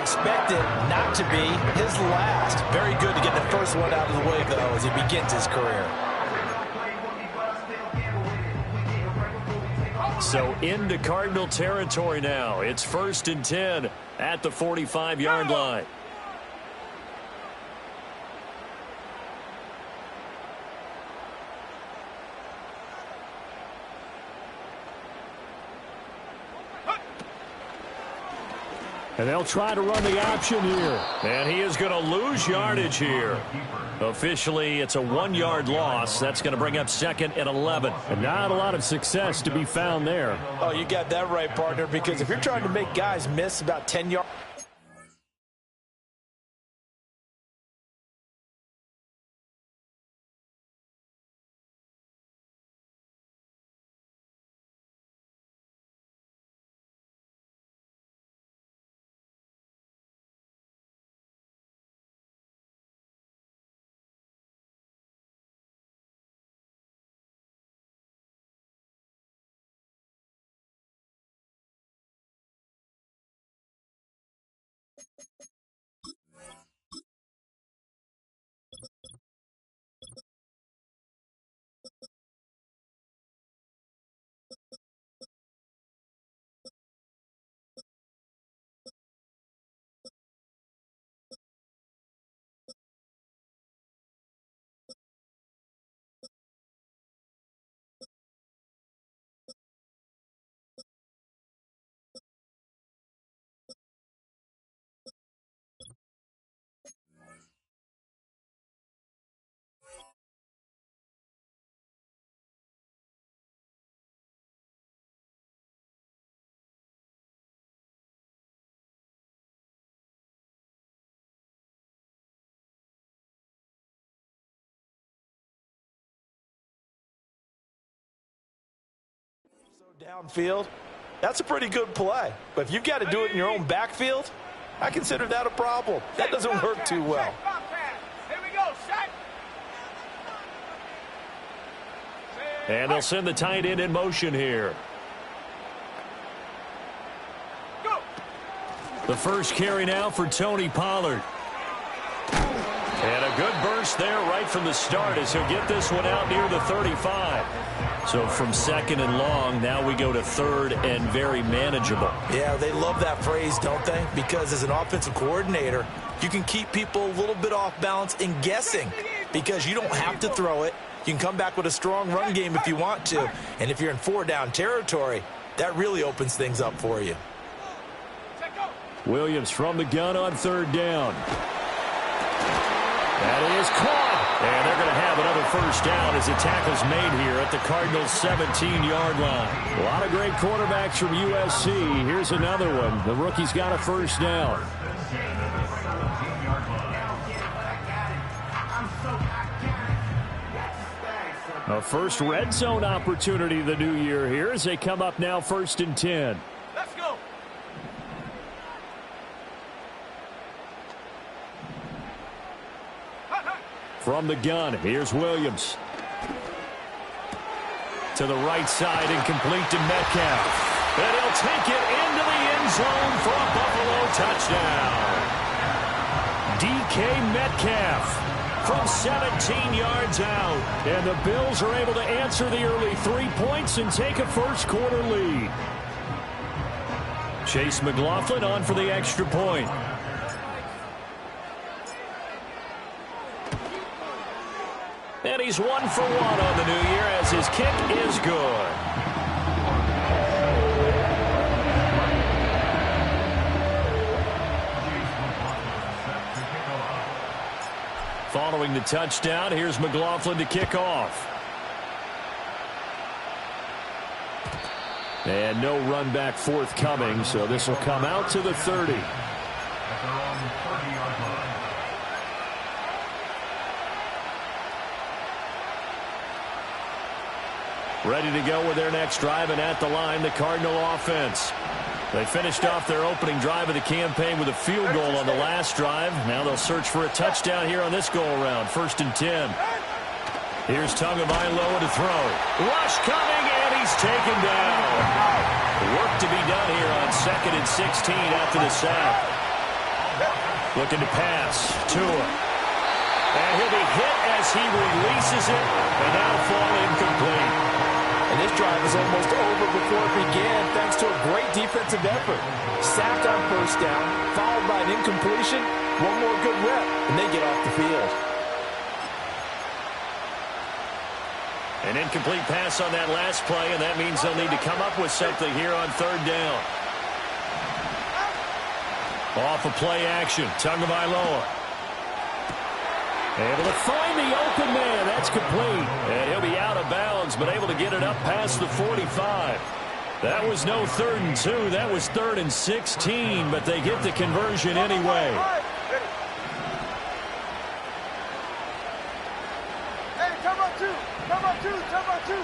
expect it not to be his last. Very good to get the first one out of the way, though, as he begins his career. So into Cardinal territory now. It's 1st and 10 at the 45-yard line. And they'll try to run the option here. And he is going to lose yardage here. Officially, it's a 1-yard loss. That's going to bring up 2nd and 11. And not a lot of success to be found there. Oh, you got that right, partner, because if you're trying to make guys miss about 10 yards. Downfield, that's a pretty good play. But if you've got to do it in your own backfield, I consider that a problem. That doesn't work too well. Here we go, set. And they'll send the tight end in motion here. Go. The first carry now for Tony Pollard. And a good burst there right from the start as he'll get this one out near the 35. So from 2nd and long, now we go to 3rd and very manageable. Yeah, they love that phrase, don't they? Because as an offensive coordinator, you can keep people a little bit off balance in guessing because you don't have to throw it. You can come back with a strong run game if you want to. And if you're in 4-down territory, that really opens things up for you. Williams from the gun on 3rd down. That is caught. And they're going to have another first down as the tackle's made here at the Cardinals' 17-yard line. A lot of great quarterbacks from USC. Here's another one. The rookie's got a first down. A first red zone opportunity the new year here as they come up now 1st and 10. Let's go. From the gun, here's Williams. To the right side and complete to Metcalf. And he'll take it into the end zone for a Buffalo touchdown. DK Metcalf from 17 yards out. And the Bills are able to answer the early 3 points and take a first-quarter lead. Chase McLaughlin on for the extra point. And he's 1 for 1 on the new year as his kick is good. Following the touchdown, here's McLaughlin to kick off. And no run back forthcoming, so this will come out to the 30. Ready to go with their next drive, and at the line, the Cardinal offense. They finished off their opening drive of the campaign with a field goal on the last drive. Now they'll search for a touchdown here on this go-around. 1st and 10. Here's Tagovailoa to throw. Rush coming, and he's taken down. Work to be done here on 2nd and 16 after the sack. Looking to pass. Tua. And he'll be hit as he releases it, and that'll fall incomplete. And this drive is almost over before it began thanks to a great defensive effort. Sacked on first down, followed by an incompletion. One more good rep, and they get off the field. An incomplete pass on that last play, and that means they'll need to come up with something here on third down. Off of play action, Tagovailoa. Able to find the open man. That's complete. And he'll be out of bounds, but able to get it up past the 45. That was no 3rd and 2. That was 3rd and 16, but they get the conversion anyway. Hey, come on two. Come on two. Come on two.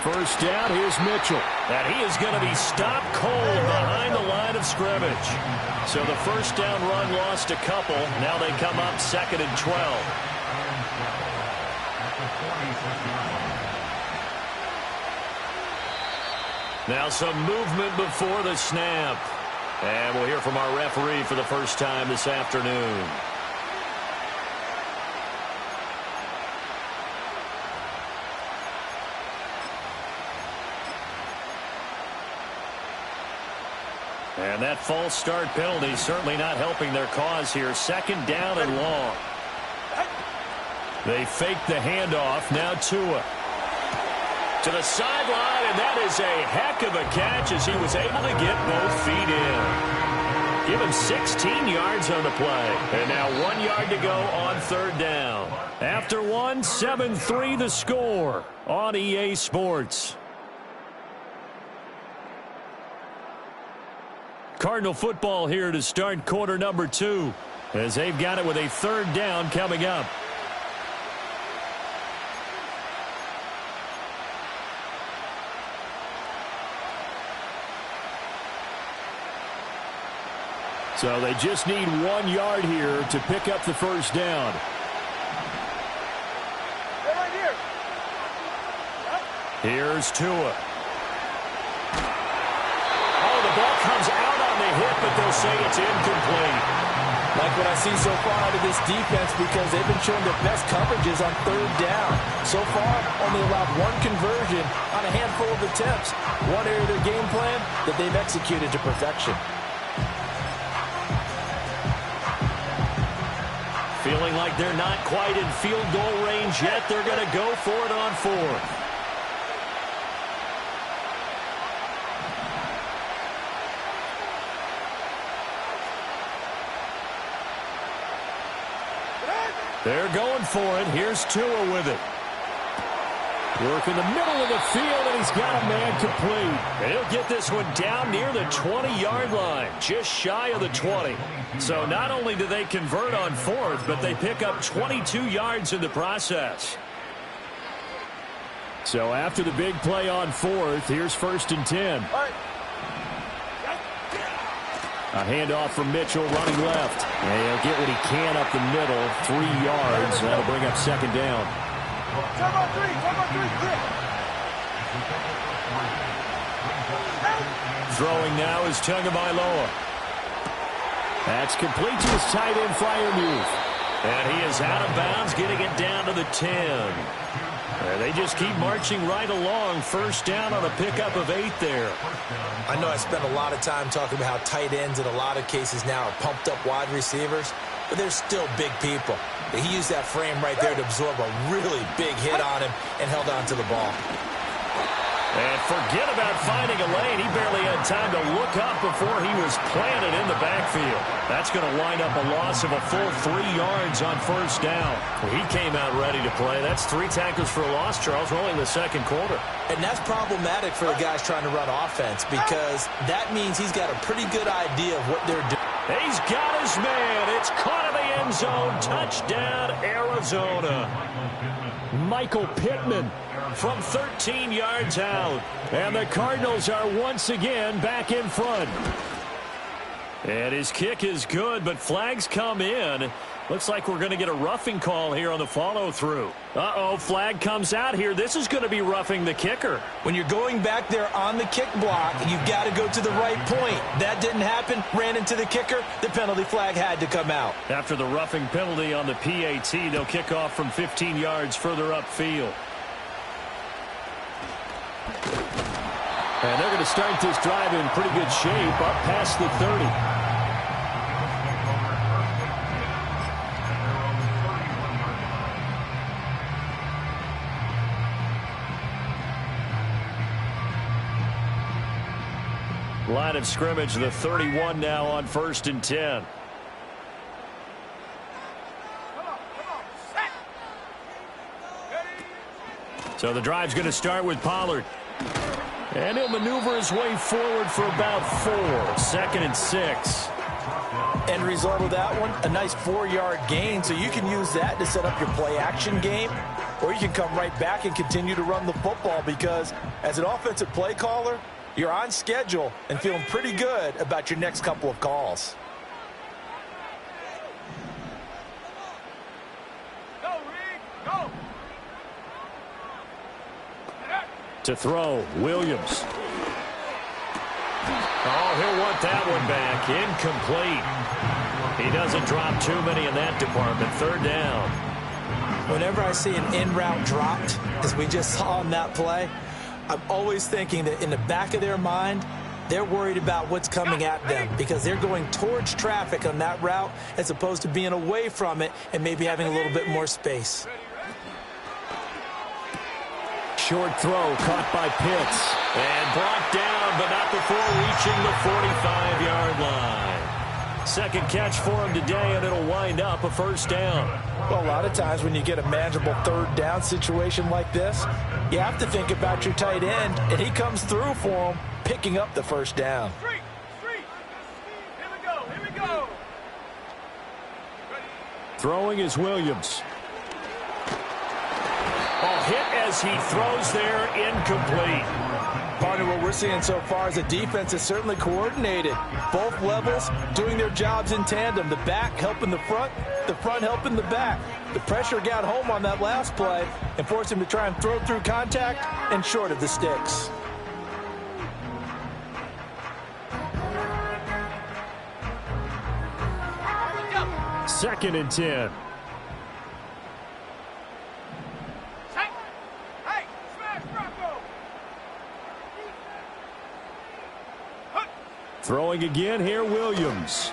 First down, here's Mitchell. And he is going to be stopped cold behind the line of scrimmage. So the first down run lost a couple. Now they come up 2nd and 12. Now some movement before the snap. And we'll hear from our referee for the first time this afternoon. And that false start penalty certainly not helping their cause here. 2nd down and long. They fake the handoff. Now Tua. To the sideline, and that is a heck of a catch as he was able to get both feet in. Give him 16 yards on the play. And now 1 yard to go on third down. After one, 7-3 the score on EA Sports. Cardinal football here to start quarter number 2 as they've got it with a third down coming up. So they just need 1 yard here to pick up the first down. They're right here. Here's Tua. Oh, the ball comes out on the hit, but they'll say it's incomplete. Like what I see so far out of this defense because they've been showing their best coverages on third down. So far, only allowed one conversion on a handful of attempts. One area of their game plan that they've executed to perfection. Feeling like they're not quite in field goal range yet. They're going to go for it on 4th. They're going for it. Here's Tua with it. Work in the middle of the field, and he's got a man complete. And he'll get this one down near the 20-yard line, just shy of the 20. So not only do they convert on 4th, but they pick up 22 yards in the process. So after the big play on 4th, here's 1st and 10. A handoff from Mitchell running left. And he'll get what he can up the middle, 3 yards. That'll bring up 2nd down. Come on three. Come on three. Throwing now is Tagovailoa. That's complete to his tight end flyer move. And he is out of bounds, getting it down to the 10. They just keep marching right along. First down on a pickup of 8 there. I know I spent a lot of time talking about how tight ends in a lot of cases now are pumped up wide receivers, but they're still big people. He used that frame right there to absorb a really big hit on him and held on to the ball. And forget about finding a lane. He barely had time to look up before he was planted in the backfield. That's going to wind up a loss of a full 3 yards on first down. Well, he came out ready to play. That's 3 tackles for a loss, Charles. We're only in the second quarter. And that's problematic for the guys trying to run offense because that means he's got a pretty good idea of what they're doing. He's got his man. It's caught in the end zone. Touchdown, Arizona. Michael Pittman from 13 yards out. And the Cardinals are once again back in front. And his kick is good, but flags come in. Looks like we're going to get a roughing call here on the follow-through. Uh-oh, flag comes out here. This is going to be roughing the kicker. When you're going back there on the kick block, you've got to go to the right point. That didn't happen. Ran into the kicker. The penalty flag had to come out. After the roughing penalty on the PAT, they'll kick off from 15 yards further upfield. And they're going to start this drive in pretty good shape, up past the 30. Line of scrimmage, the 31 now on 1st and 10. So the drive's going to start with Pollard. And he'll maneuver his way forward for about 4. 2nd and 6. End result of that one, a nice 4-yard gain. So you can use that to set up your play-action game. Or you can come right back and continue to run the football because as an offensive play caller, you're on schedule and feeling pretty good about your next couple of calls. Go, Reed, go. To throw, Williams. Oh, he'll want that one back. Incomplete. He doesn't drop too many in that department. 3rd down. Whenever I see an in-route dropped, as we just saw on that play, I'm always thinking that in the back of their mind, they're worried about what's coming at them because they're going towards traffic on that route as opposed to being away from it and maybe having a little bit more space. Short throw caught by Pitts. And brought down, but not before reaching the 45-yard line. 2nd catch for him today, and it'll wind up a 1st down. Well, a lot of times when you get a manageable 3rd down situation like this, you have to think about your tight end, and he comes through for him, picking up the 1st down. Street. Here we go. Throwing is Williams. Oh, hit as he throws there, incomplete. Partner, what we're seeing so far is the defense is certainly coordinated. Both levels doing their jobs in tandem. The back helping the front helping the back. The pressure got home on that last play and forced him to try and throw through contact and short of the sticks. Second and 10. Hey, smash Bronco. Throwing again here, Williams.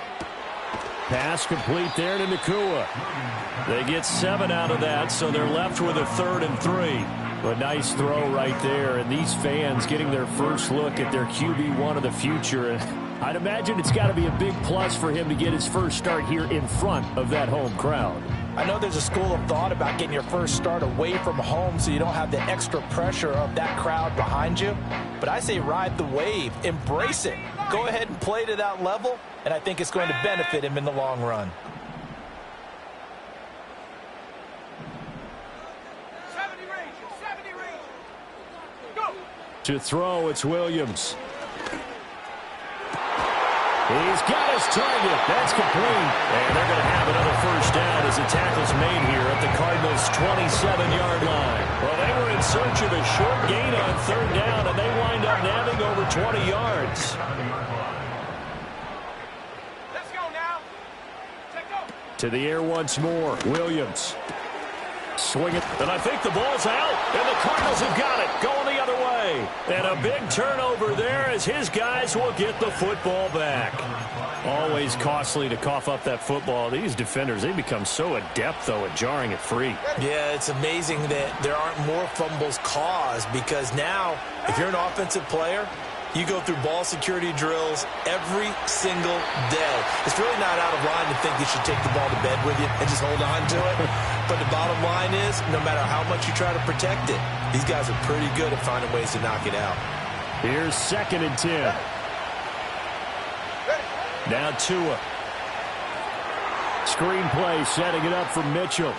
Pass complete there to Nakua. They get 7 out of that, so they're left with a 3rd and 3. A nice throw right there, and these fans getting their first look at their QB1 of the future. I'd imagine it's got to be a big plus for him to get his first start here in front of that home crowd. I know there's a school of thought about getting your first start away from home so you don't have the extra pressure of that crowd behind you. But I say ride the wave. Embrace it. Go ahead and play to that level, and I think it's going to benefit him in the long run. 70 range. Go. To throw, it's Williams. He's got his target. That's complete. And they're going to have another 1st down as the tackle's made here at the Cardinals' 27-yard line. Well, they were in search of a short gain on 3rd down, and they wind up nabbing over 20 yards. Let's go now. Check go. To the air once more. Williams. Swing it. And I think the ball's out. And the Cardinals have got it. Going the other way. And a big turnover there as his guys will get the football back. Always costly to cough up that football. These defenders, they become so adept, though, at jarring it free. Yeah, it's amazing that there aren't more fumbles caused because now, if you're an offensive player, you go through ball security drills every single day. It's really not out of line to think you should take the ball to bed with you and just hold on to it. But the bottom line is, no matter how much you try to protect it, these guys are pretty good at finding ways to knock it out. Here's 2nd and 10. Now Tua. Screen play setting it up for Mitchell.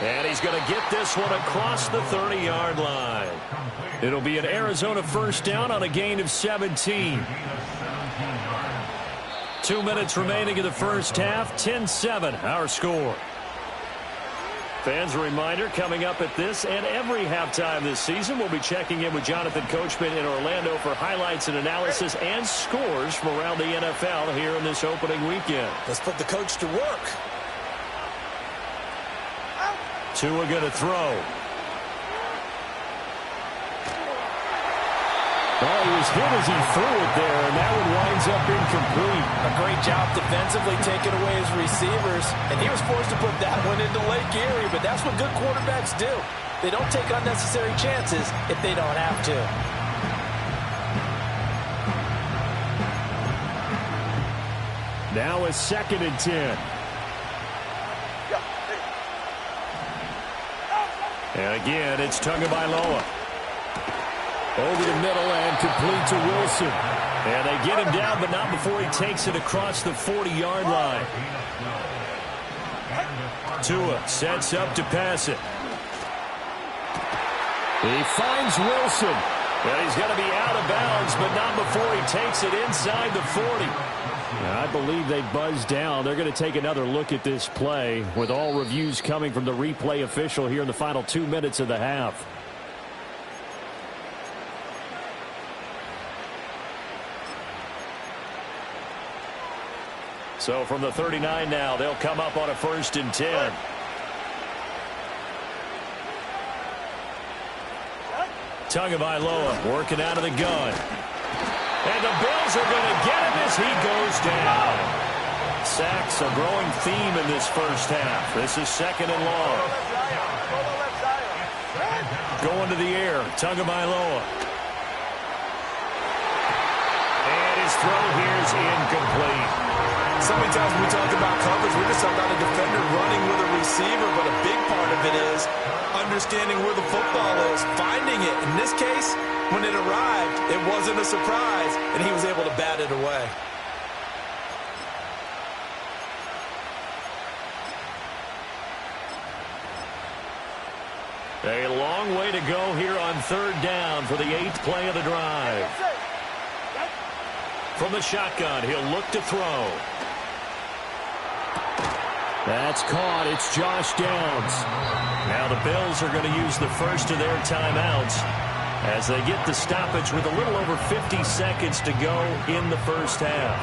And he's going to get this one across the 30-yard line. It'll be an Arizona 1st down on a gain of 17. 2 minutes remaining in the first half. 10-7, our score. Fans, a reminder, coming up at this and every halftime this season, we'll be checking in with Jonathan Coachman in Orlando for highlights and analysis and scores from around the NFL here in this opening weekend. Let's put the coach to work. Tua going to throw. Oh, he was hit as he threw it there, and that one winds up incomplete. A great job defensively taking away his receivers, and he was forced to put that one into Lake Erie, but that's what good quarterbacks do. They don't take unnecessary chances if they don't have to. Now a 2nd and 10. And again, it's Tagovailoa. Over the middle and complete to Wilson. And they get him down, but not before he takes it across the 40-yard line. Tua sets up to pass it. He finds Wilson. And he's going to be out of bounds, but not before he takes it inside the 40. And I believe they buzzed down. They're going to take another look at this play with all reviews coming from the replay official here in the final 2 minutes of the half. So from the 39 now, they'll come up on a 1st and 10. Tagovailoa working out of the gun. And the Bills are going to get him as he goes down. Sacks a growing theme in this first half. This is 2nd and long. Going to the air, Tagovailoa. And his throw here is incomplete. So many times when we talk about coverage, we're just talking about a defender running with a receiver, but a big part of it is understanding where the football is, finding it. In this case, when it arrived, it wasn't a surprise, and he was able to bat it away. A long way to go here on 3rd down for the 8th play of the drive. From the shotgun, he'll look to throw. That's caught. It's Josh Downs. Now the Bills are going to use the first of their timeouts as they get the stoppage with a little over 50 seconds to go in the first half.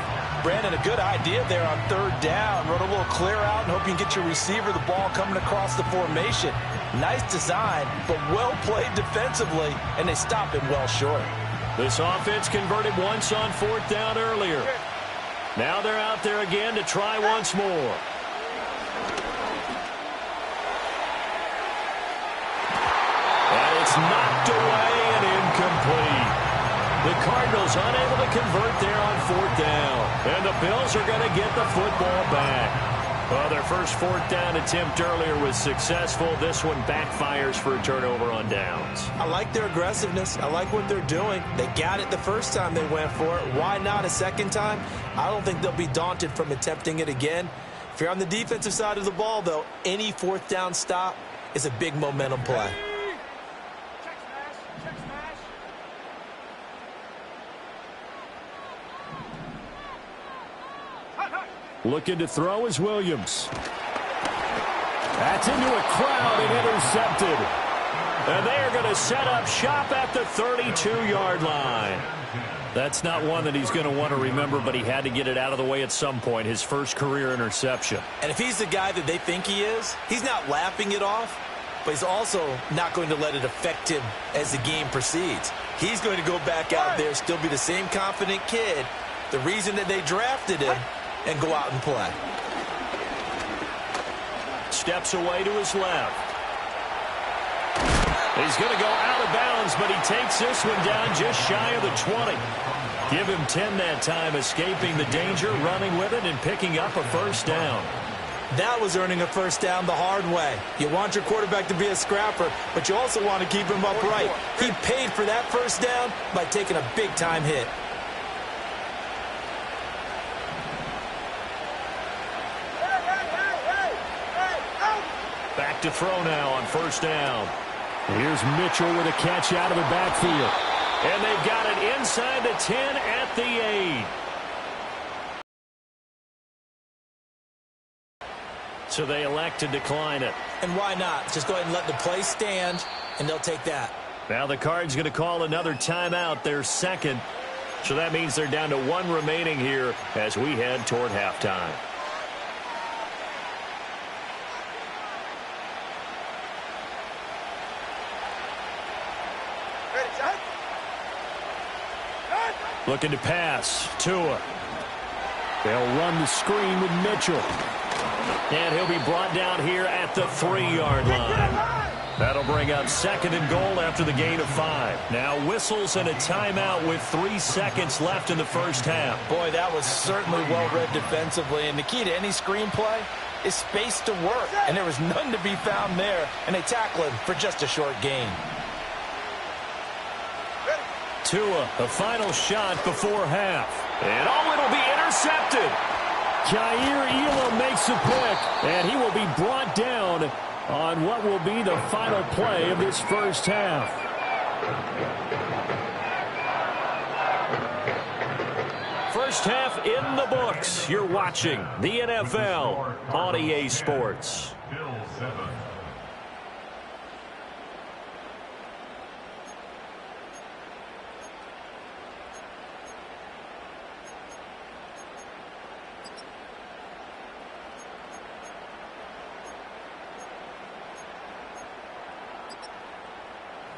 Brandon, a good idea there on 3rd down. Run a little clear out and hope you can get your receiver the ball coming across the formation. Nice design, but well played defensively, and they stop him well short. This offense converted once on 4th down earlier. Now they're out there again to try once more. And it's knocked away and incomplete. The Cardinals unable to convert there on 4th down. And the Bills are going to get the football back. Well, their first 4th down attempt earlier was successful. This one backfires for a turnover on downs. I like their aggressiveness. I like what they're doing. They got it the first time they went for it. Why not a second time? I don't think they'll be daunted from attempting it again. If you're on the defensive side of the ball, though, any 4th down stop is a big momentum play. Looking to throw is Williams. That's into a crowd and intercepted. And they are going to set up shop at the 32-yard line. That's not one that he's going to want to remember, but he had to get it out of the way at some point, his first career interception. And if he's the guy that they think he is, he's not laughing it off, but he's also not going to let it affect him as the game proceeds. He's going to go back out there, still be the same confident kid, the reason that they drafted him, and go out and play. Steps away to his left. He's going to go out of bounds, but he takes this one down just shy of the 20. Give him 10 that time, escaping the danger, running with it, and picking up a 1st down. That was earning a 1st down the hard way. You want your quarterback to be a scrapper, but you also want to keep him upright. He paid for that 1st down by taking a big-time hit. Back to throw now on 1st down. Here's Mitchell with a catch out of the backfield. And they've got it inside the 10 at the 8. so they elect to decline it. And why not? Just go ahead and let the play stand, and they'll take that. Now the Cards going to call another timeout, their second. So that means they're down to 1 remaining here as we head toward halftime. Looking to pass. Tua. They'll run the screen with Mitchell. And he'll be brought down here at the 3-yard line. That'll bring up 2nd and goal after the gain of 5. Now whistles and a timeout with 3 seconds left in the first half. Boy, that was certainly well read defensively. And the key to any screenplay is space to work. And there was none to be found there. And they tackle him for just a short gain. Tua, the final shot before half. And it'll be intercepted. Jair Elam makes a pick, and he will be brought down on what will be the final play of this first half. First half in the books. You're watching the NFL on EA Sports.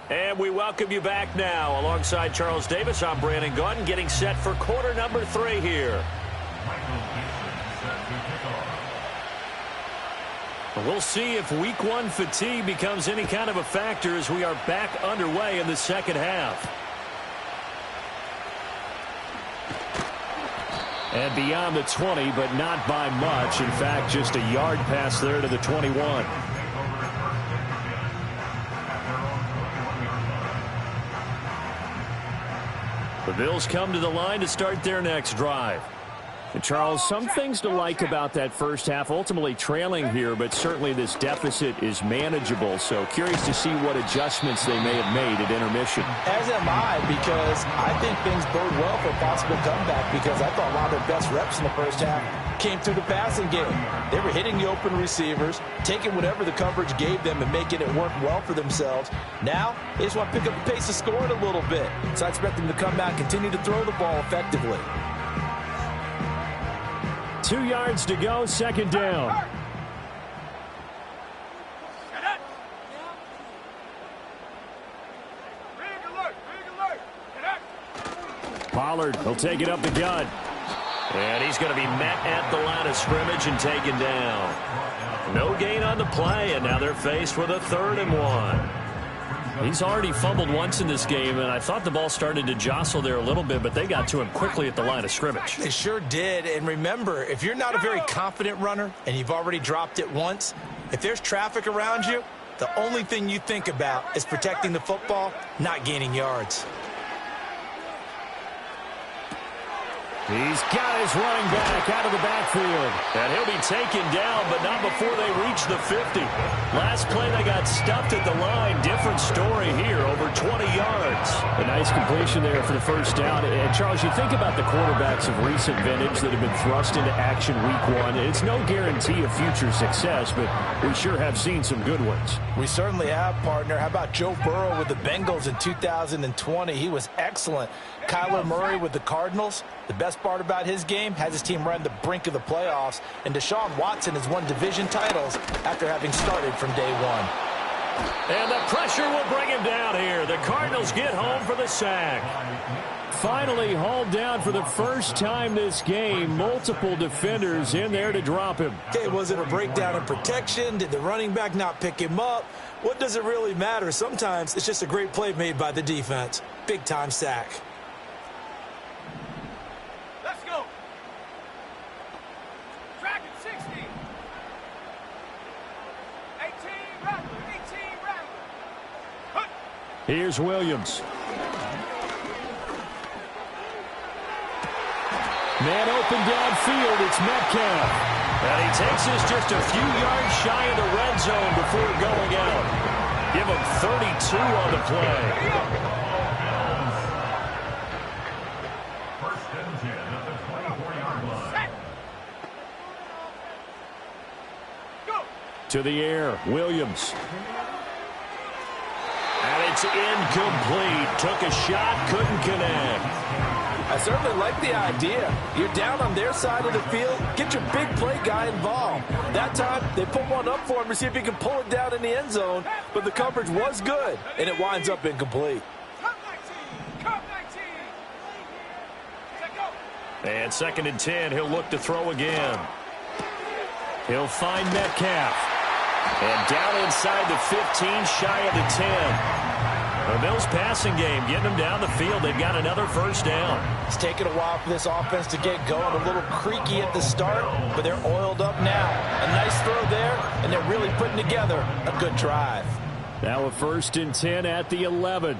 And we welcome you back now. Alongside Charles Davis, I'm Brandon Gaudin, getting set for quarter number 3 here. We'll see if week 1 fatigue becomes any kind of a factor as we are back underway in the second half. And beyond the 20, but not by much. In fact, just a yard pass there to the 21. The Bills come to the line to start their next drive. And Charles, some things to like about that first half. Ultimately trailing here, but certainly this deficit is manageable. So curious to see what adjustments they may have made at intermission. As am I, because I think things bode well for a possible comeback, because I thought a lot of their best reps in the first half came through the passing game. They were hitting the open receivers, taking whatever the coverage gave them and making it work well for themselves. Now, they just want to pick up the pace of scoring a little bit. So I expect them to come back, continue to throw the ball effectively. 2 yards to go, second down. Pollard will take it up the gut. And he's going to be met at the line of scrimmage and taken down. No gain on the play, and now they're faced with a 3rd and 1. He's already fumbled once in this game, and I thought the ball started to jostle there a little bit, but they got to him quickly at the line of scrimmage. They sure did. And remember, if you're not a very confident runner and you've already dropped it once, if there's traffic around you, the only thing you think about is protecting the football, not gaining yards. He's got his running back out of the backfield. And he'll be taken down, but not before they reach the 50. Last play, they got stuffed at the line. Different story here, over 20 yards. A nice completion there for the first down. And, Charles, you think about the quarterbacks of recent vintage that have been thrust into action week 1. It's no guarantee of future success, but we sure have seen some good ones. We certainly have, partner. How about Joe Burrow with the Bengals in 2020? He was excellent. Kyler Murray with the Cardinals. The best part about his game has his team right on the brink of the playoffs. And Deshaun Watson has won division titles after having started from day 1. And the pressure will bring him down here. The Cardinals get home for the sack. Finally hauled down for the first time this game. Multiple defenders in there to drop him. Okay, was it a breakdown in protection? Did the running back not pick him up? What does it really matter? Sometimes it's just a great play made by the defense. Big-time sack. Here's Williams. Man open downfield. It's Metcalf. And he takes us just a few yards shy of the red zone before going out. Give him 32 on the play. Go! To the air, Williams. And it's incomplete. Took a shot, couldn't connect. I certainly like the idea. You're down on their side of the field. Get your big play guy involved. That time, they put one up for him to see if he can pull it down in the end zone. But the coverage was good, and it winds up incomplete. And 2nd and 10, he'll look to throw again. He'll find Metcalf. And down inside the 15, shy of the 10. The Bills' passing game, getting them down the field. They've got another first down. It's taken a while for this offense to get going. A little creaky at the start, but they're oiled up now. A nice throw there, and they're really putting together a good drive. Now a 1st and 10 at the 11.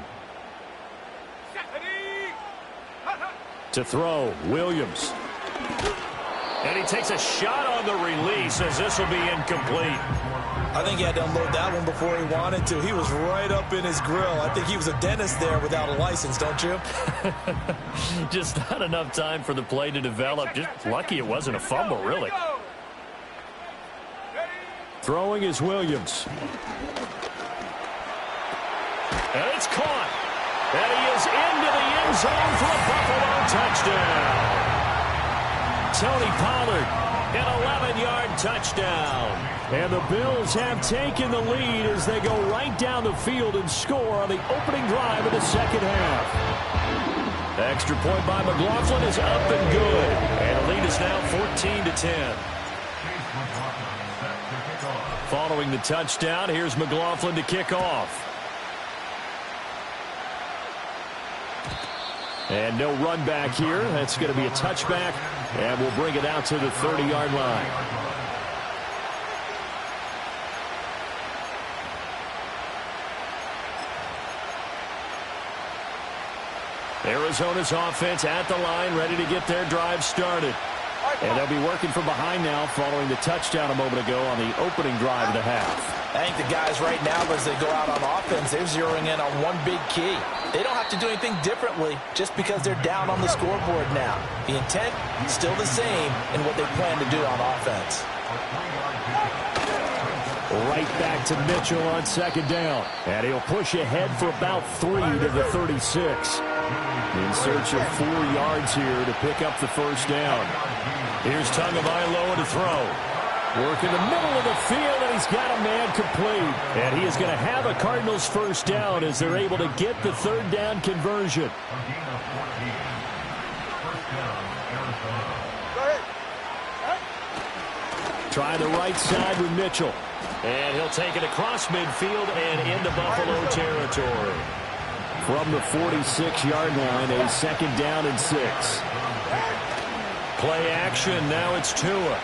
To throw, Williams. And he takes a shot on the release as this will be incomplete. I think he had to unload that one before he wanted to. He was right up in his grill. I think he was a dentist there without a license, don't you? Just not enough time for the play to develop. Just lucky it wasn't a fumble, really. Throwing is Williams. And it's caught. And he is into the end zone for a Buffalo touchdown. Tony Pollard, an 11-yard touchdown. And the Bills have taken the lead as they go right down the field and score on the opening drive of the second half. The extra point by McLaughlin is up and good. And the lead is now 14-10. Following the touchdown, here's McLaughlin to kick off. And no run back here. That's going to be a touchback. And we'll bring it out to the 30-yard line. Arizona's offense at the line, ready to get their drive started. And they'll be working from behind now following the touchdown a moment ago on the opening drive of the half. I think the guys right now, as they go out on offense, they're zeroing in on one big key. They don't have to do anything differently just because they're down on the scoreboard now. The intent is still the same in what they plan to do on offense. Right back to Mitchell on 2nd down. And he'll push ahead for about 3 to the 36. In search of 4 yards here to pick up the first down. Here's Tagovailoa to throw. Work in the middle of the field, and he's got a man complete. And he is going to have a Cardinals first down as they're able to get the 3rd down conversion. Try the right side with Mitchell. And he'll take it across midfield and into Buffalo territory. From the 46-yard line, a 2nd down and 6. Play action, now it's Tua.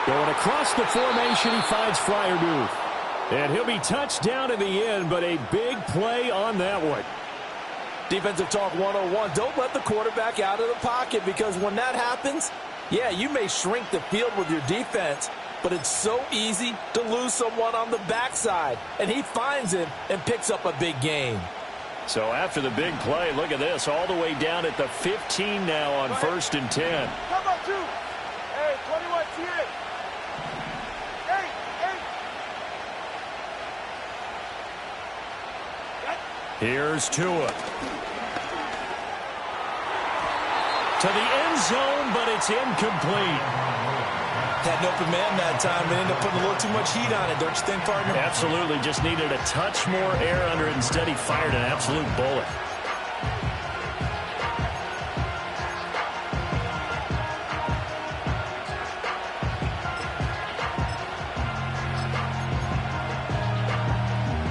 Going across the formation, he finds Freiermuth. And he'll be touched down in the end, but a big play on that one. Defensive talk 101. Don't let the quarterback out of the pocket, because when that happens, yeah, you may shrink the field with your defense, but it's so easy to lose someone on the backside. And he finds him and picks up a big gain. So after the big play, look at this, all the way down at the 15 now on 1st and 10. Come on, 2. Hey, 21, see it. Here's Tua. To the end zone, but it's incomplete. Had an open man that time and ended up putting a little too much heat on it, don't you think, partner? Absolutely. Just needed a touch more air under it. Instead, he fired an absolute bullet.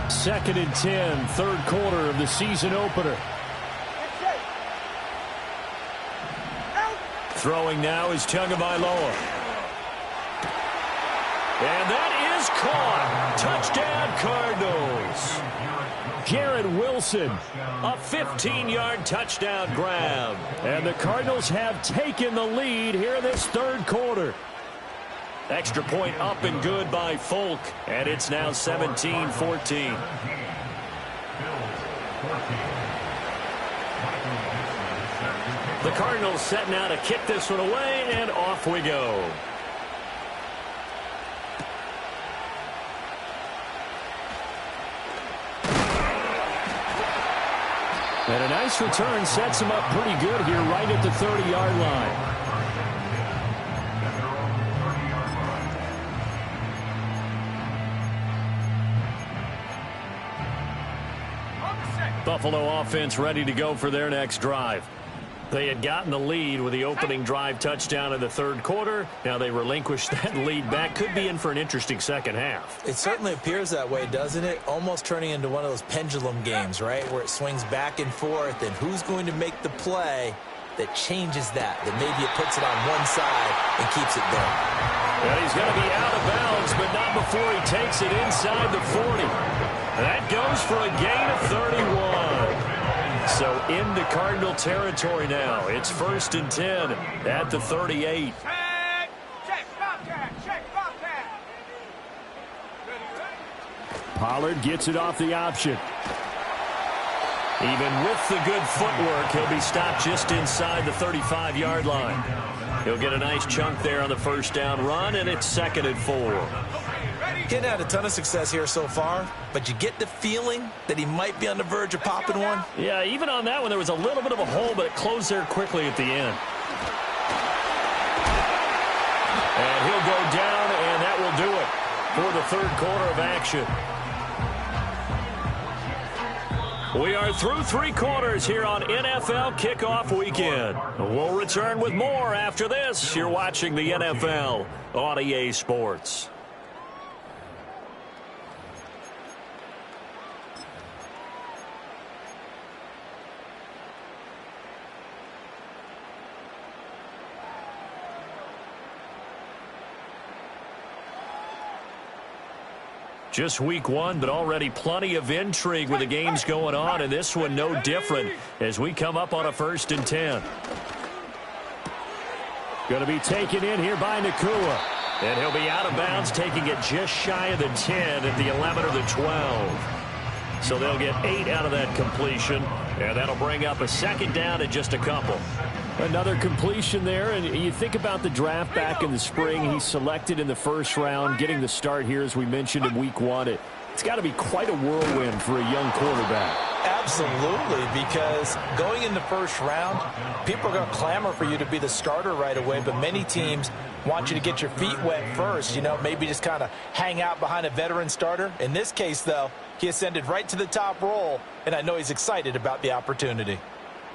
Second and 10, 3rd quarter of the season opener. Throwing now is Tagovailoa. And that is caught. Touchdown, Cardinals. Garrett Wilson, a 15-yard touchdown grab. And the Cardinals have taken the lead here in this 3rd quarter. Extra point up and good by Folk. And it's now 17-14. The Cardinals setting out to kick this one away, and off we go. And a nice return sets him up pretty good here right at the 30-yard line. Buffalo offense ready to go for their next drive. They had gotten the lead with the opening drive touchdown in the third quarter. Now they relinquished that lead back. Could be in for an interesting second half. It certainly appears that way, doesn't it? Almost turning into one of those pendulum games, right, where it swings back and forth, and who's going to make the play that changes that maybe it puts it on one side and keeps it there. Well, he's going to be out of bounds, but not before he takes it inside the 40. That goes for a gain of 31. So into Cardinal territory now. It's 1st and 10 at the 38. Pollard gets it off the option. Even with the good footwork, he'll be stopped just inside the 35-yard line. He'll get a nice chunk there on the first down run, and it's 2nd and 4. Getting had a ton of success here so far, but you get the feeling that he might be on the verge of popping one. Yeah, even on that one, there was a little bit of a hole, but it closed there quickly at the end. And he'll go down, and that will do it for the third quarter of action. We are through 3 quarters here on NFL Kickoff Weekend. We'll return with more after this. You're watching the NFL on EA Sports. Just week 1, but already plenty of intrigue with the games going on, and this one no different as we come up on a 1st and 10. Going to be taken in here by Nakua. And he'll be out of bounds, taking it just shy of the 10 at the 11 or the 12. So they'll get 8 out of that completion, and that'll bring up a 2nd down and just a couple. Another completion there, and you think about the draft back in the spring. He's selected in the 1st round, getting the start here, as we mentioned, in week 1. It's got to be quite a whirlwind for a young quarterback. Absolutely, because going in the 1st round, people are going to clamor for you to be the starter right away, but many teams want you to get your feet wet first, maybe just kind of hang out behind a veteran starter. In this case, though, he ascended right to the top role, and I know he's excited about the opportunity.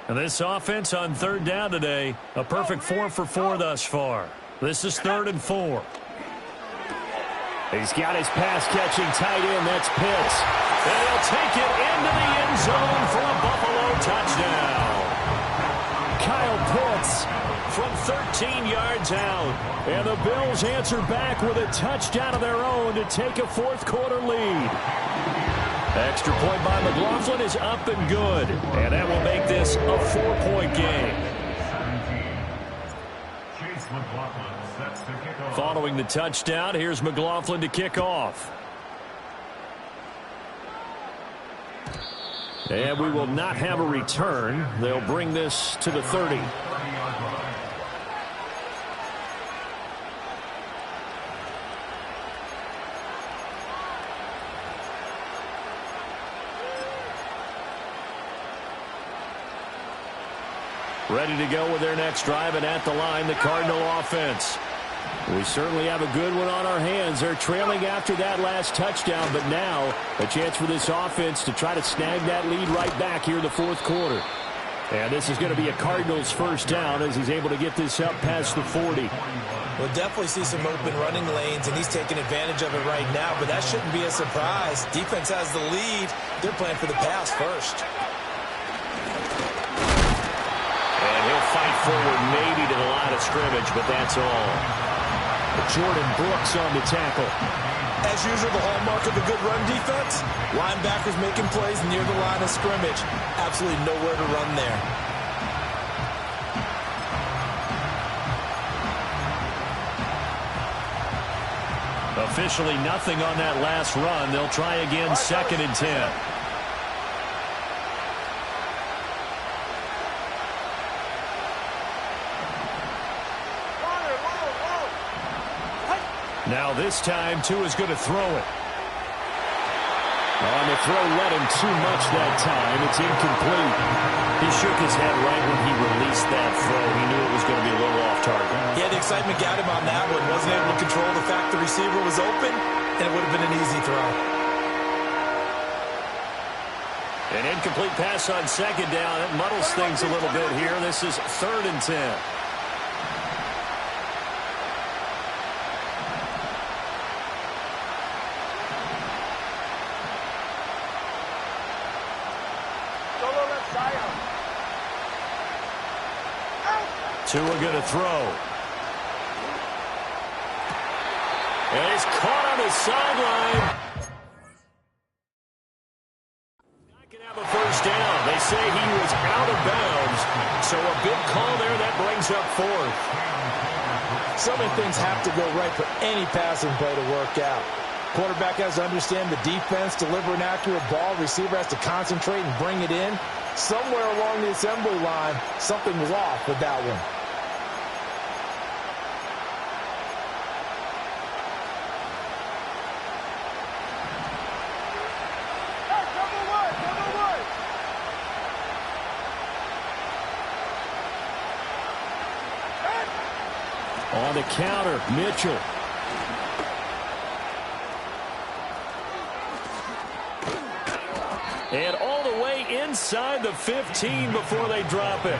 And this offense on 3rd down today, a perfect 4 for 4 thus far. This is 3rd and 4. He's got his pass-catching tight end. That's Pitts. And he'll take it into the end zone for a Buffalo touchdown. Kyle Pitts from 13 yards out. And the Bills answer back with a touchdown of their own to take a 4th quarter lead. Extra point by McLaughlin is up and good. And that will make this a 4-point game. Following the touchdown, here's McLaughlin to kick off. And we will not have a return. They'll bring this to the 30. Ready to go with their next drive, and at the line, the Cardinal offense. We certainly have a good one on our hands. They're trailing after that last touchdown, but now a chance for this offense to try to snag that lead right back here in the 4th quarter. And this is going to be a Cardinals 1st down as he's able to get this up past the 40. We'll definitely see some open running lanes, and he's taking advantage of it right now, but that shouldn't be a surprise. Defense has the lead. They're playing for the pass first. And he'll fight forward maybe to the line of scrimmage, but that's all. Jordan Brooks on the tackle. As usual, the hallmark of a good run defense, linebackers making plays near the line of scrimmage. Absolutely nowhere to run there. Officially nothing on that last run. They'll try again, 2nd and 10. Now this time, Tua's going to throw it. On the throw, led him too much that time. It's incomplete. He shook his head right when he released that throw. He knew it was going to be a little off target. Yeah, the excitement got him on that one. Wasn't able to control the fact the receiver was open, and it would have been an easy throw. An incomplete pass on second down. It muddles things a little bit here. This is 3rd and 10. Tua going to throw. And he's caught on the sideline. Not going to have a first down. They say he was out of bounds. So a big call there. That brings up 4th. So many things have to go right for any passing play to work out. Quarterback has to understand the defense, deliver an accurate ball. Receiver has to concentrate and bring it in. Somewhere along the assembly line, something was off with that one. On the counter, Mitchell. And all the way inside the 15 before they drop it.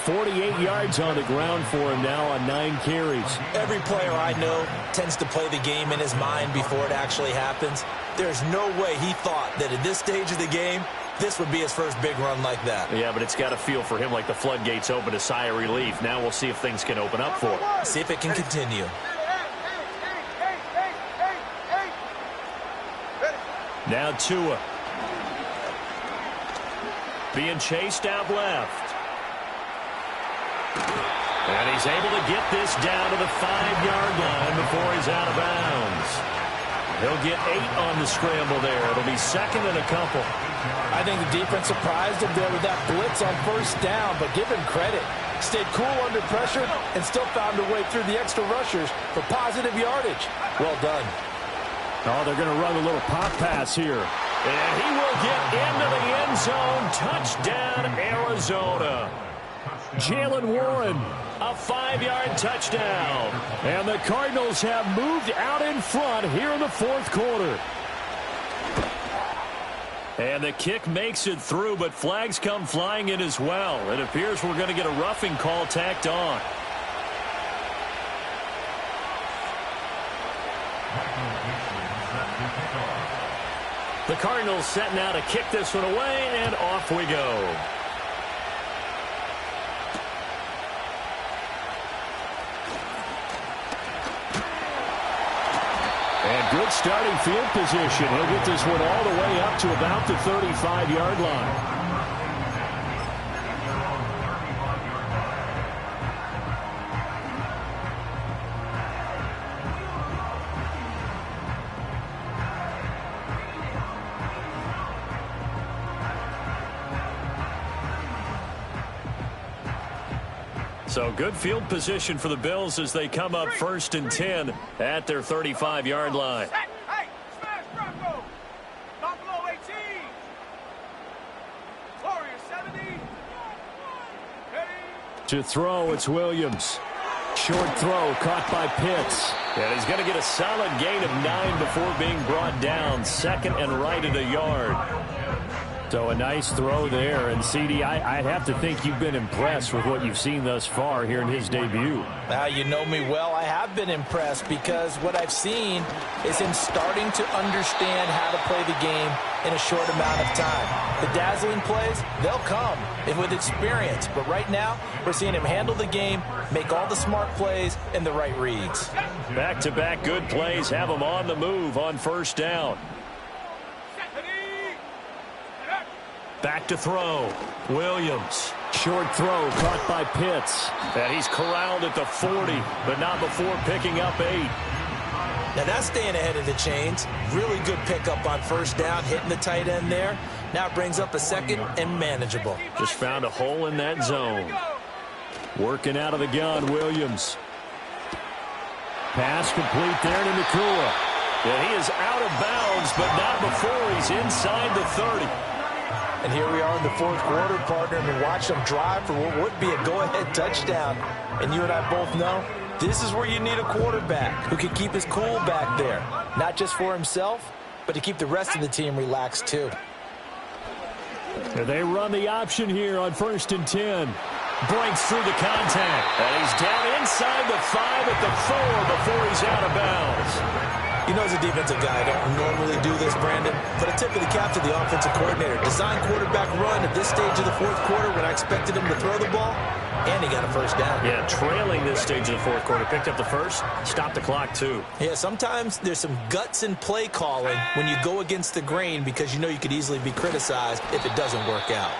48 yards on the ground for him now on 9 carries. Every player I know tends to play the game in his mind before it actually happens. There's no way he thought that at this stage of the game, this would be his first big run like that. Yeah, but it's got to feel for him like the floodgates open, a sigh of relief. Now we'll see if things can open up for him. See if it can continue. Now Tua. Being chased out left. And he's able to get this down to the 5-yard line before he's out of bounds. He'll get 8 on the scramble there. It'll be 2nd and a couple. I think the defense surprised him there with that blitz on first down, but give him credit. Stayed cool under pressure and still found a way through the extra rushers for positive yardage. Well done. Oh, they're going to run a little pop pass here. And he will get into the end zone. Touchdown, Arizona. Jalen Warren. A 5-yard touchdown. And the Cardinals have moved out in front here in the 4th quarter. And the kick makes it through, but flags come flying in as well. It appears we're going to get a roughing call tacked on. The Cardinals set now to kick this one away, and off we go. And good starting field position. He'll get this one all the way up to about the 35-yard line. So good field position for the Bills as they come up 1st and 10 at their 35-yard line. Hey, smash Bronco. Not below 18. Warriors 70. Ready. To throw, it's Williams. Short throw caught by Pitts. And he's going to get a solid gain of 9 before being brought down. 2nd and right at a yard. So a nice throw there. And, CD, I'd have to think you've been impressed with what you've seen thus far here in his debut. Now, you know me well. I have been impressed because what I've seen is him starting to understand how to play the game in a short amount of time. The dazzling plays, they'll come and with experience. But right now, we're seeing him handle the game, make all the smart plays, and the right reads. Back-to-back good plays have him on the move on 1st down. Back to throw. Williams. Short throw caught by Pitts. And he's corralled at the 40, but not before picking up 8. Now that's staying ahead of the chains. Really good pickup on 1st down, hitting the tight end there. Now it brings up a 2nd and manageable. Just found a hole in that zone. Working out of the gun, Williams. Pass complete there to Nakua. And he is out of bounds, but not before he's inside the 30. And here we are in the fourth quarter, partner, and watch them drive for what would be a go-ahead touchdown. And you and I both know this is where you need a quarterback who can keep his cool back there, not just for himself, but to keep the rest of the team relaxed too. They run the option here on 1st and 10. Breaks through the contact. And he's down inside the 5 at the 4 before he's out of bounds. You know, as a defensive guy, I don't normally do this, Brandon, but I tip of the cap to the offensive coordinator. Design quarterback run at this stage of the fourth quarter when I expected him to throw the ball, and he got a first down. Yeah, trailing this stage of the fourth quarter. Picked up the first, stopped the clock too. Yeah, sometimes there's some guts in play calling when you go against the grain because you know you could easily be criticized if it doesn't work out.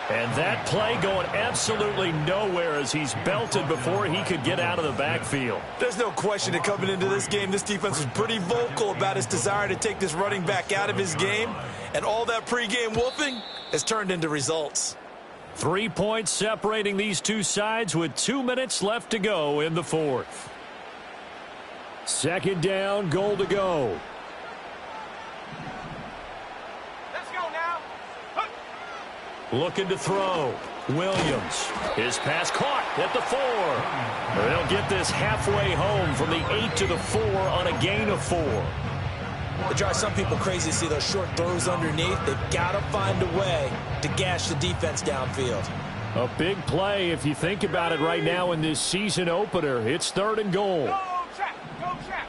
And that play going absolutely nowhere as he's belted before he could get out of the backfield. There's no question that coming into this game, this defense was pretty vocal about his desire to take this running back out of his game. And all that pregame whooping has turned into results. 3 points separating these two sides with 2 minutes left to go in the fourth. 2nd down, goal to go. Looking to throw. Williams. His pass caught at the 4. They'll get this halfway home from the 8 to the 4 on a gain of 4. It drives some people crazy to see those short throws underneath. They've got to find a way to gash the defense downfield. A big play if you think about it right now in this season opener. It's 3rd and goal. Go, check. Go, check.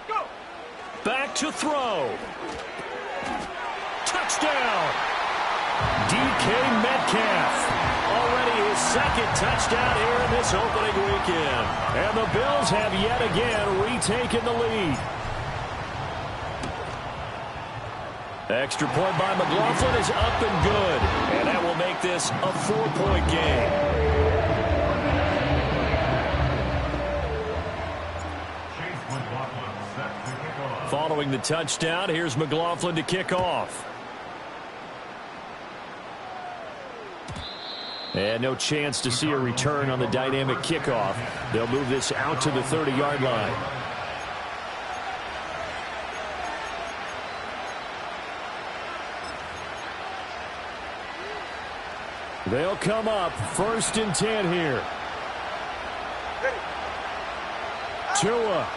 Go. Back to throw. Touchdown! DK Metcalf. Already his 2nd touchdown here in this opening weekend. And the Bills have yet again retaken the lead. Extra point by McLaughlin is up and good. And that will make this a 4-point game. Following the touchdown, here's McLaughlin to kick off. And no chance to see a return on the dynamic kickoff. They'll move this out to the 30-yard line. They'll come up 1st and 10 here. Tua.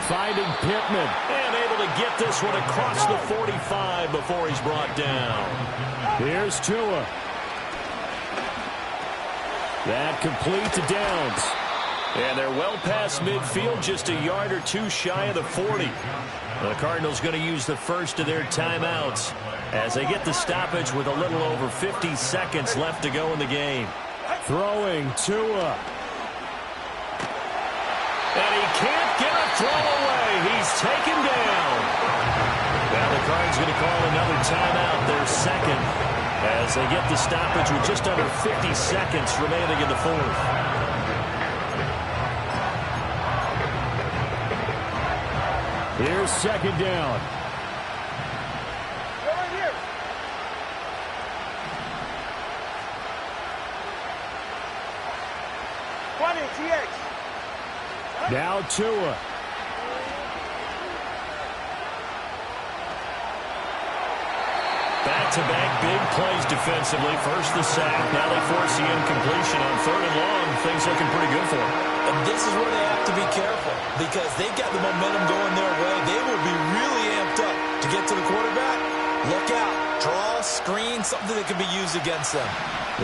Finding Pittman. And able to get this one across the 45 before he's brought down. Here's Tua. That complete to Downs. And they're well past midfield, just a yard or two shy of the 40. The Cardinals going to use the first of their timeouts as they get the stoppage with a little over 50 seconds left to go in the game. Throwing Tua. And he can't get a throw away. He's taken down. Now the Cards going to call another timeout, their 2nd, as they get the stoppage with just under 50 seconds remaining in the fourth. Here's 2nd down. Go right here. TX. Now Tua. Back-to-back big plays defensively. First the sack. Now they force the incompletion on 3rd and long. Things looking pretty good for them. And this is where they have to be careful because they've got the momentum going their way. They will be really amped up to get to the quarterback. Look out. Draw, screen, something that can be used against them.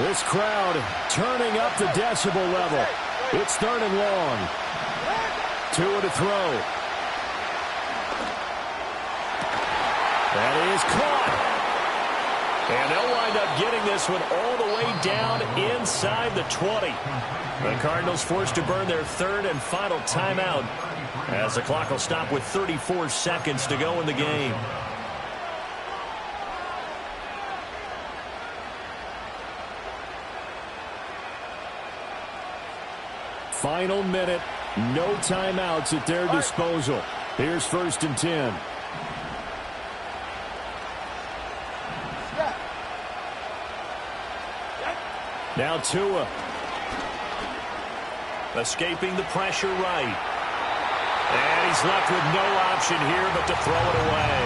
This crowd turning up the decibel level. It's 3rd and long. Tua to throw. That is caught. And they'll wind up getting this one all the way down inside the 20. The Cardinals forced to burn their 3rd and final timeout as the clock will stop with 34 seconds to go in the game. Final minute. No timeouts at their disposal. Here's 1st and 10. Now Tua. Escaping the pressure right. And he's left with no option here but to throw it away.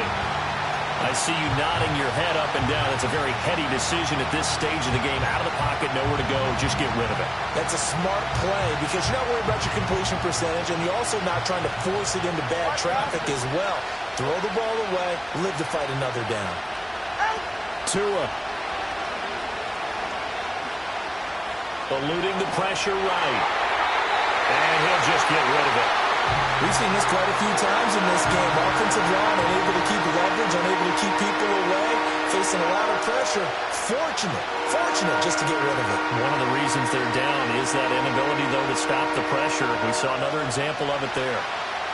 I see you nodding your head up and down. It's a very heady decision at this stage of the game. Out of the pocket, nowhere to go. Just get rid of it. That's a smart play because you're not worried about your completion percentage, and you're also not trying to force it into bad traffic as well. Throw the ball away, live to fight another down. Tua. Eluding the pressure right. And he'll just get rid of it. We've seen this quite a few times in this game. Offensive line unable to keep leverage, unable to keep people away, facing a lot of pressure. Fortunate just to get rid of it. One of the reasons they're down is that inability, though, to stop the pressure. We saw another example of it there.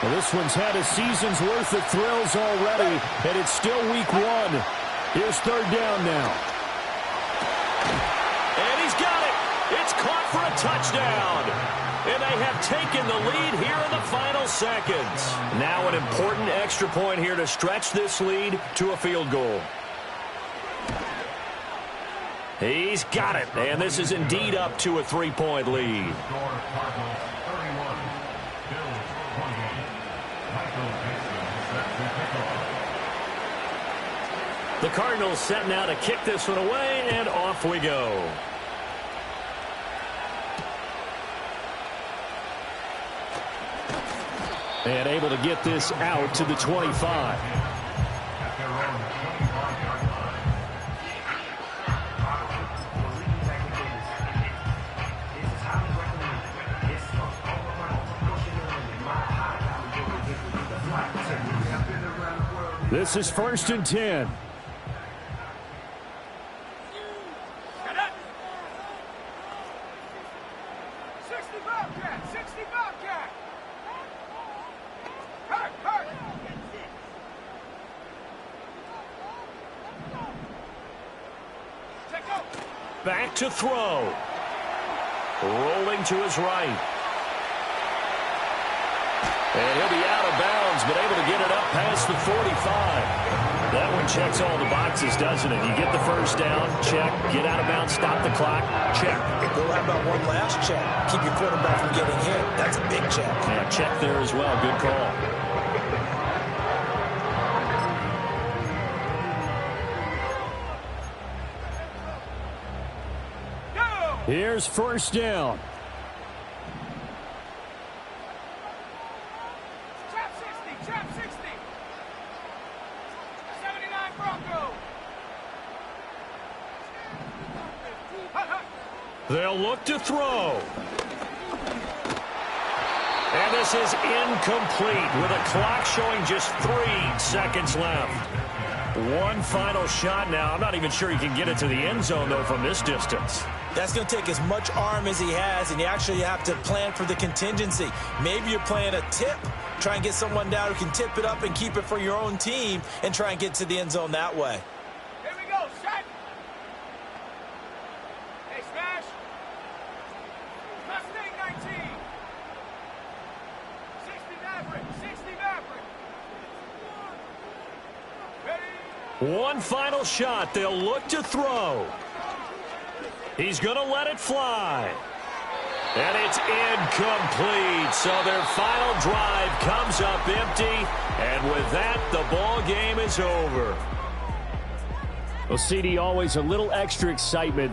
Well, this one's had a season's worth of thrills already, and it's still week 1. Here's third down now. And he's got it. It's caught for a touchdown. And they have taken the lead here in the final seconds. Now an important extra point here to stretch this lead to a field goal. He's got it. And this is indeed up to a 3-point lead. The Cardinals set now to kick this one away, and off we go. And able to get this out to the 25. This is 1st and 10. Back to throw. Rolling to his right. And he'll be out of bounds, but able to get it up past the 45. That one checks all the boxes, doesn't it? You get the first down, check. Get out of bounds, stop the clock, check. Well, how about one last check? Keep your quarterback from getting hit. That's a big check. Yeah, check there as well. Good call. Here's first down. Trap 60. 79 Bronco. They'll look to throw. And this is incomplete with a clock showing just 3 seconds left. One final shot now. I'm not even sure he can get it to the end zone, though, from this distance. That's going to take as much arm as he has, and you actually have to plan for the contingency. Maybe you're playing a tip. Try and get someone down who can tip it up and keep it for your own team and try and get to the end zone that way. Here we go, shot. Hey, smash. Mustang 19. 60 Maverick. 60 Maverick. Ready? One final shot. They'll look to throw. He's going to let it fly. And it's incomplete. So their final drive comes up empty. And with that, the ball game is over. Well, CD, always a little extra excitement